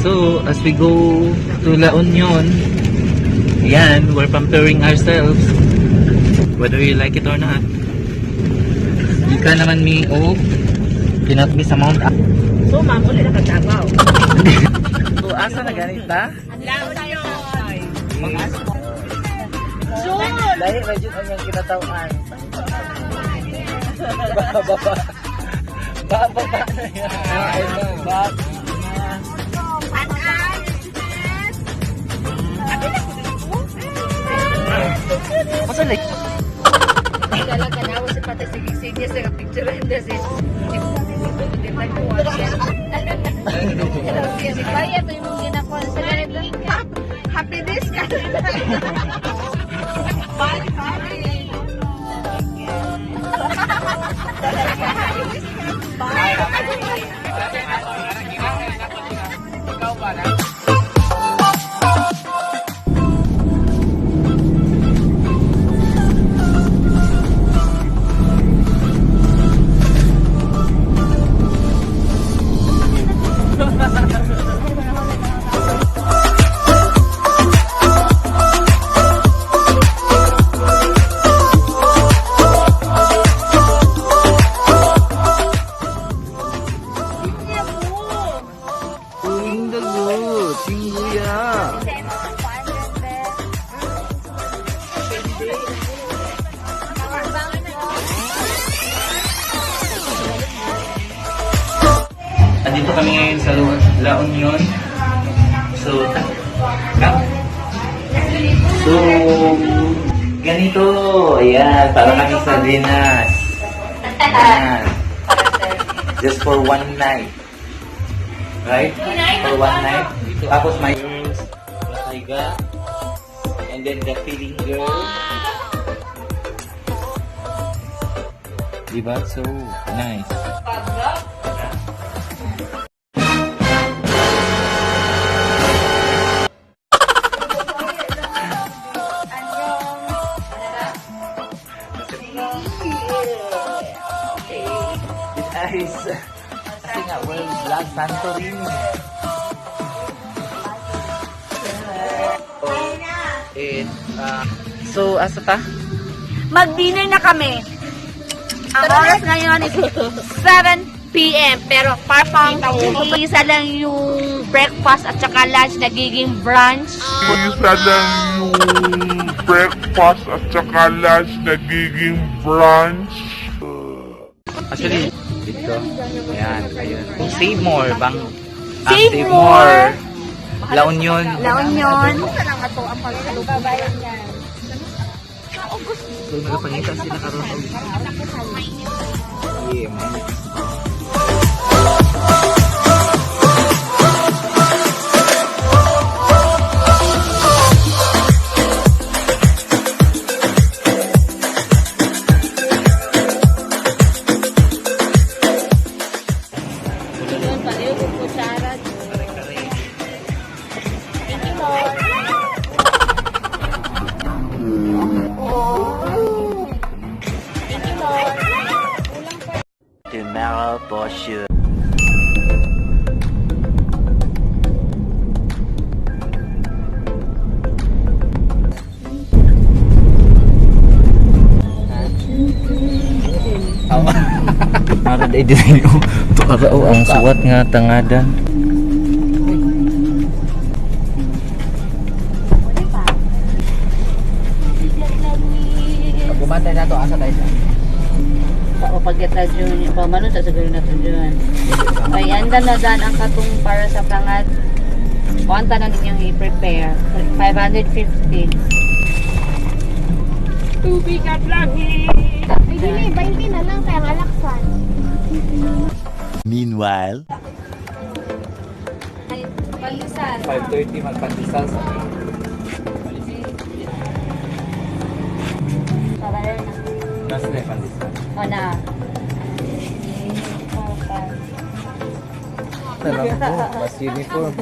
So, as we go to La Union, ayan, we're pampering ourselves. Whether you like it or not. Ika naman mi o pinatbi sa Mount So, ma'am, ulit na katabaw. So, asa na ganita? Lao na yun. Lahi, medyo ang kinatawan. Baba na yan. Masa like? Kala ka na ako si pati sige sa picture and this is si Kaya ito yung ginako sa ganito. Happiness ka. Bye. Ikaw ba na? Andito kami ngayon sa La Union. So, ganito. Ayan, para kami sa Dinas. Ayan. Just for one night. Right? For one night. Tapos my girls, Lasaiga, and then the feeling girl. Diba? So, nice. Guys, kasi nga, well, vlog Santorini. So, asa ta? Mag-dinner na kami. Ang oras ngayon is 7 p.m. Pero parang isa lang yung breakfast at saka lunch nagiging brunch. Isa lang yung breakfast at saka lunch nagiging brunch. Actually, dito. Ayan, ayun. Kung Save More, bang? Save More. La Union. La Union. Lang ato ang pagkalubayan yan. So, nagpangita sila karon. Yeah, man. Tomorrow for sure. Ara day diri to ara ang suwat nga tangadan. Bumantay na to asa tayo. O pagkita dyan, pamano sa siguro na ito dyan. Ay, anda na dyan ang katong para sa pangat. Kuwanta na ninyong i-prepare. 550. Tubig at lagi! Ay, dili, 20 na lang kaya alaksan. Meanwhile, Ay, pandesal. 5:30 magpandesal sa Sabayan na. That's the pandesal. O na. Talaga mo, mas uniform.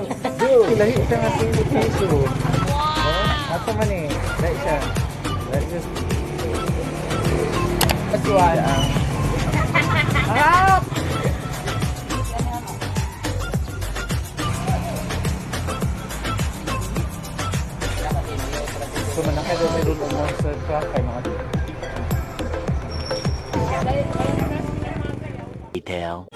Ilahi siya nga sa piso. Wow! Ato man eh. Dahil siya. Dahil siya. Pasuan. Harap! Monster truck kay mga detail.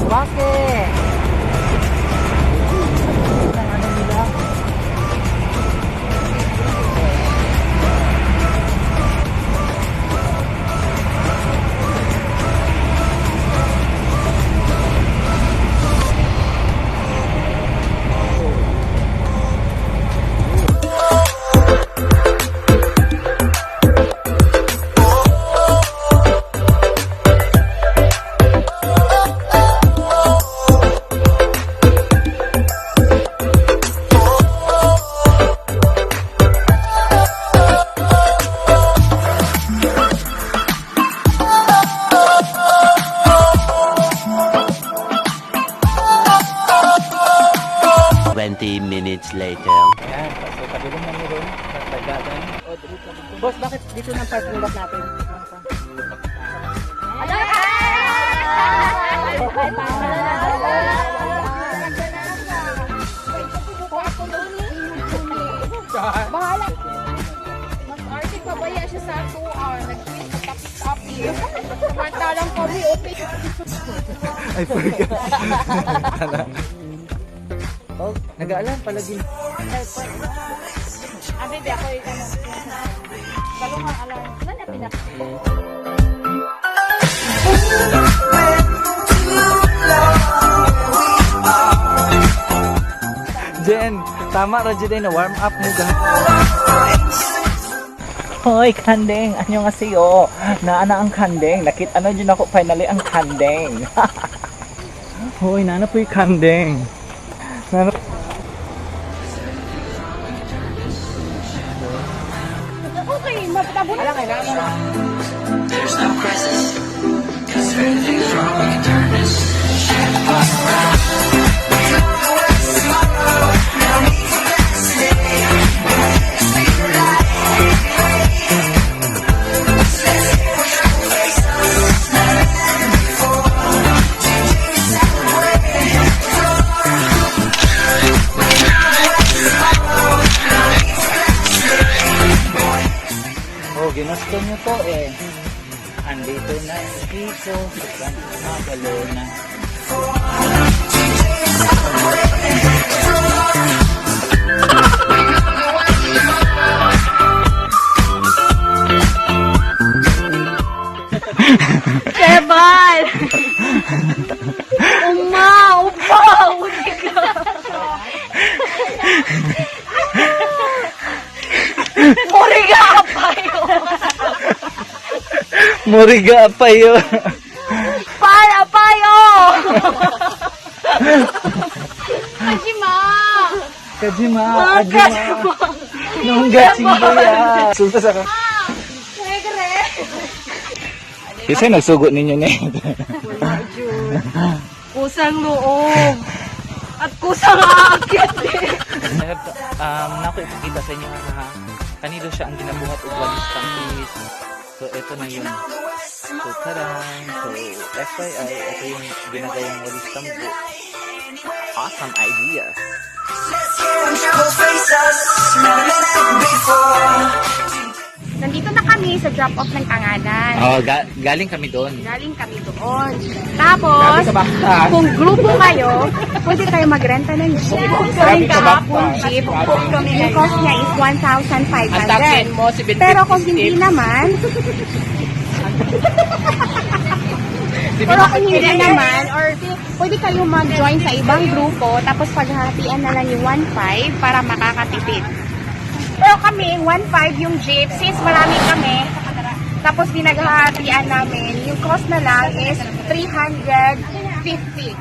Bakit? Ang ano nila? Minutes later. Ayan, so kabilong na meron. Tatagagan. Boss, bakit dito ng parking lot natin? Bahala. Mas arte pa ba yan siya sa 2 hour? Nag-quit sa pick up here. Samantalang kami open. I forgot. Oh, nag-aalam pala din. Abi, di ako yung ano. Kalungang alam. Mana pinak? Jen, tama ra Jen na warm up mo ga. Hoy, kandeng, anyo nga siyo. Naana ang kandeng. Nakit ano din ako finally ang kandeng. Hoy, nana po yung kandeng. Nana Okay, mapatabo na. Oh, ginusto nyo to eh. Andito na dito sa Magalona. Kebal! Upaw! Muriga pa yun! Muriga pa yun. Para pa yun! Hajima! Kajima, Kajima. Nungga singgoya. Sulta sa ka. Kasi nagsugot ninyo na Kusang loob! At kusang aakit eh! Naku ipakita sa inyo ha. Kanino siya ang ginabuhat og walistang is. So ito na yun. So tarang. So FYI, ito yung ginagawang walistang book. Awesome ideas. Nandito na kami sa drop-off ng Tanganan. Oh, galing kami doon. Galing kami doon. Tapos, kung grupo kayo, pwede kayo magrenta ng jeep. Kung kahapon jeep, yung cost niya is 1,500. Pero kung hindi naman, or pwede kayo mag-join sa ibang grupo, tapos paghahatian na lang yung 1,500 para makakatipid. Pero kami, 1,500 yung jeep, since marami kami, tapos pinaghahatian namin, yung cost na lang is 350.